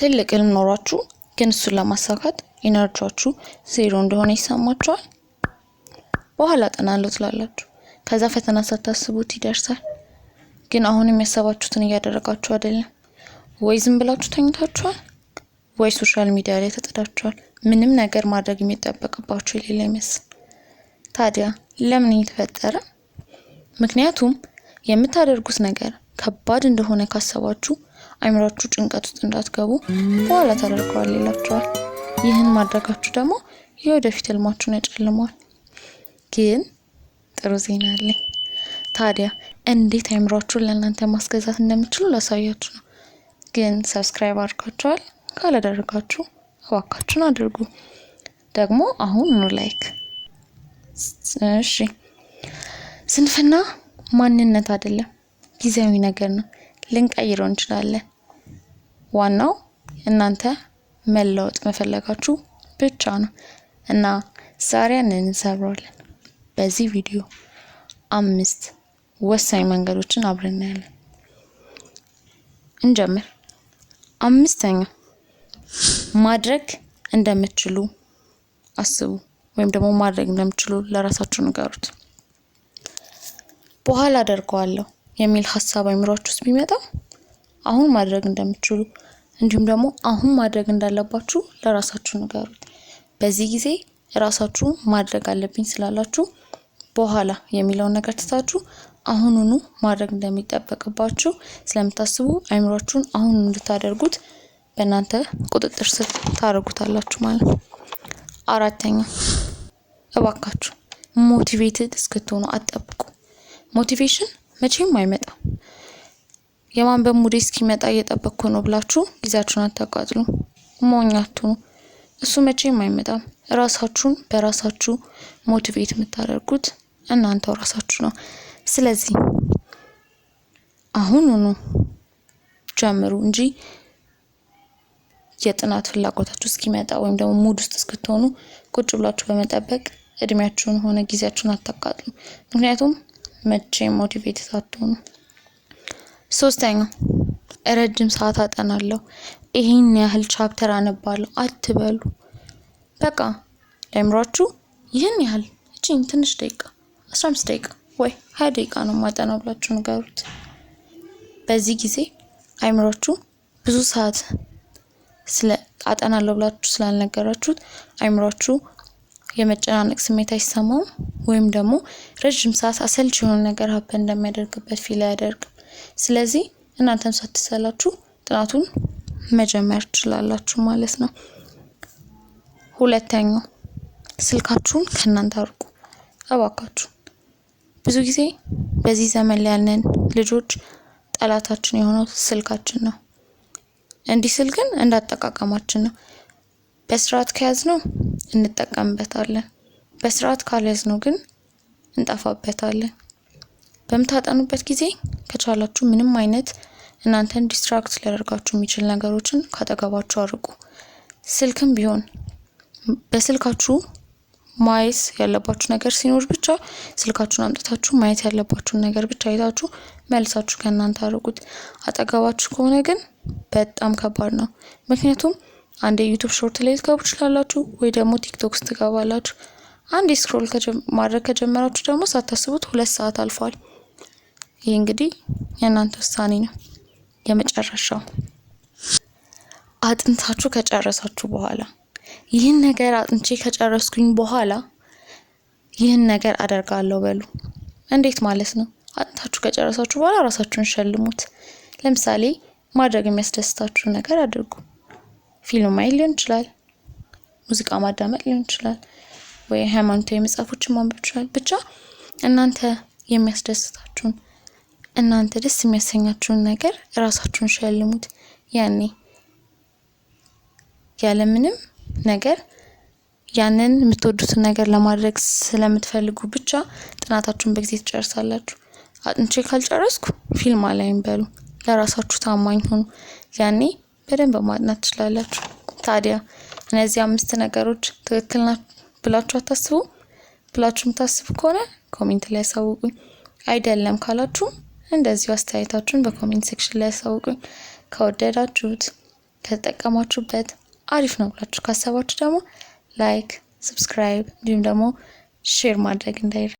ትልቅ ህልም ኖሯችሁ ግን እሱን ለማሳካት ኢነርጂያችሁ ዜሮ እንደሆነ ይሰማችኋል። በኋላ አጠናለሁ ትላላችሁ። ከዛ ፈተና ሳታስቡት ይደርሳል። ግን አሁንም ያሰባችሁትን እያደረጋችሁ አይደለም። ወይ ዝም ብላችሁ ተኝታችኋል፣ ወይ ሶሻል ሚዲያ ላይ ተጠዳችኋል። ምንም ነገር ማድረግ የሚጠበቅባችሁ የሌለ ይመስል። ታዲያ ለምን ይተፈጠረ? ምክንያቱም የምታደርጉት ነገር ከባድ እንደሆነ ካሰባችሁ አይምራችሁ ጭንቀት ውስጥ እንዳትገቡ በኋላ ታደርገዋል ይላችኋል። ይህን ማድረጋችሁ ደግሞ የወደፊት ህልማችሁን ያጨልመዋል። ግን ጥሩ ዜና አለኝ። ታዲያ እንዴት አይምራችሁን ለእናንተ ማስገዛት እንደምትችሉ ላሳያችሁ ነው። ግን ሰብስክራይብ አድርጋችኋል? ካላደረጋችሁ እባካችሁን አድርጉ። ደግሞ አሁን ላይክ። እሺ፣ ስንፍና ማንነት አይደለም፣ ጊዜያዊ ነገር ነው። ልንቀይረው እንችላለን። ዋናው እናንተ መለወጥ መፈለጋችሁ ብቻ ነው። እና ዛሬ እንሰራለን። በዚህ ቪዲዮ 5 ወሳኝ መንገዶችን አብረን እናያለን። እንጀምር። 5ኛ ማድረግ እንደምትችሉ አስቡ፣ ወይም ደግሞ ማድረግ እንደምትችሉ ለራሳችሁ ንገሩት። በኋላ አደርገዋለሁ የሚል ሐሳብ አይምሯችሁ ውስጥ ቢመጣ አሁን ማድረግ እንደምትችሉ እንዲሁም ደግሞ አሁን ማድረግ እንዳለባችሁ ለራሳችሁ ንገሩት። በዚህ ጊዜ ራሳችሁ ማድረግ አለብኝ ስላላችሁ በኋላ የሚለውን ነገር ትታችሁ አሁኑኑ ማድረግ እንደሚጠበቅባችሁ ስለምታስቡ አይምሯችሁን አሁን እንድታደርጉት በእናንተ ቁጥጥር ስር ታደርጉታላችሁ ማለት ነው። 4ኛ እባካችሁ ሞቲቬትድ እስክትሆኑ አትጠብቁ። ሞቲቬሽን መቼም አይመጣም። የማንበብ ሙድ እስኪመጣ እየጠበቅኩ ነው ብላችሁ ጊዜያችሁን አታቃጥሉ። ሞኝ አትሁኑ። እሱ መቼም አይመጣም። ራሳችሁን በራሳችሁ ሞቲቬት የምታደርጉት እናንተው ራሳችሁ ነው። ስለዚህ አሁኑኑ ጀምሩ እንጂ የጥናት ፍላጎታችሁ እስኪመጣ ወይም ደግሞ ሙድ ውስጥ እስክትሆኑ ቁጭ ብላችሁ በመጠበቅ እድሜያችሁን ሆነ ጊዜያችሁን አታቃጥሉ። ምክንያቱም መቼም ሞቲቬት አትሆኑ። 3ኛ ረጅም ሰዓት አጠናለሁ፣ ይሄን ያህል ቻፕተር አነባለሁ አትበሉ። በቃ ለአይምሯችሁ ይህን ያህል እቺን ትንሽ ደቂቃ 15 ደቂቃ ወይ 20 ደቂቃ ነው ማጠናው ብላችሁ ንገሩት። በዚህ ጊዜ አይምሯችሁ ብዙ ሰዓት ስለ አጠናለሁ ብላችሁ ስላልነገራችሁት አይምሯችሁ የመጨናነቅ ስሜት አይሰማውም፣ ወይም ደግሞ ረጅም ሰዓት አሰልቺ የሆነ ነገር ሀፕን እንደሚያደርግበት ፊል አያደርግም። ስለዚህ እናንተም ሳትሰላችሁ ጥናቱን መጀመር ትችላላችሁ ማለት ነው። 2ኛ ስልካችሁን ከእናንተ አርቁ እባካችሁ። ብዙ ጊዜ በዚህ ዘመን ላይ ያለን ልጆች ጠላታችን የሆነው ስልካችን ነው። እንዲህ ስል ግን እንዳጠቃቀማችን ነው። በስርዓት ከያዝነው እንጠቀምበታለን፣ በስርዓት ካልያዝነው ግን እንጠፋበታለን። በምታጠኑበት ጊዜ ከቻላችሁ ምንም አይነት እናንተን ዲስትራክት ሊያደርጋችሁ የሚችል ነገሮችን ካጠገባችሁ አርቁ። ስልክም ቢሆን በስልካችሁ ማየት ያለባችሁ ነገር ሲኖር ብቻ ስልካችሁን አምጥታችሁ ማየት ያለባችሁን ነገር ብቻ አይታችሁ መልሳችሁ ከእናንተ አርቁት። አጠገባችሁ ከሆነ ግን በጣም ከባድ ነው። ምክንያቱም አንዴ ዩቲዩብ ሾርት ላይ ልትገቡ ትችላላችሁ፣ ወይ ደግሞ ቲክቶክ ውስጥ ትገባላችሁ። አንዴ ስክሮል ማድረግ ከጀመራችሁ ደግሞ ሳታስቡት 2 ሰዓት አልፏል። ይህ እንግዲህ የእናንተ ውሳኔ ነው። የመጨረሻው አጥንታችሁ ከጨረሳችሁ በኋላ ይህን ነገር አጥንቼ ከጨረስኩኝ በኋላ ይህን ነገር አደርጋለሁ በሉ። እንዴት ማለት ነው? አጥንታችሁ ከጨረሳችሁ በኋላ ራሳችሁን ሸልሙት። ለምሳሌ ማድረግ የሚያስደስታችሁ ነገር አድርጉ። ፊልም ማየት ሊሆን ይችላል፣ ሙዚቃ ማዳመጥ ሊሆን ይችላል፣ ወይ ሃይማኖታዊ መጽሐፎችን ማንበብ ይችላል። ብቻ እናንተ የሚያስደስታችሁን እናንተ ደስ የሚያሰኛችሁን ነገር ራሳችሁን ሸልሙት። ያኔ ያለምንም ነገር ያንን የምትወዱትን ነገር ለማድረግ ስለምትፈልጉ ብቻ ጥናታችሁን በጊዜ ትጨርሳላችሁ። አጥንቼ ካልጨረስኩ ፊልም አላይም በሉ። ለራሳችሁ ታማኝ ሁኑ። ያኔ በደንብ ማጥናት ትችላላችሁ። ታዲያ እነዚህ 5 ነገሮች ትክክል ናቸው ብላችሁ አታስቡ? ብላችሁ የምታስቡ ከሆነ ኮሜንት ላይ አሳውቁኝ። አይደለም ካላችሁ እንደዚህ አስተያየታችሁን በኮሜንት ሴክሽን ላይ አሳውቁኝ። ከወደዳችሁት ከተጠቀማችሁበት አሪፍ ነው ብላችሁ ካሰባችሁ ደግሞ ላይክ፣ ሰብስክራይብ እንዲሁም ደግሞ ሼር ማድረግ እንዳይረሳ።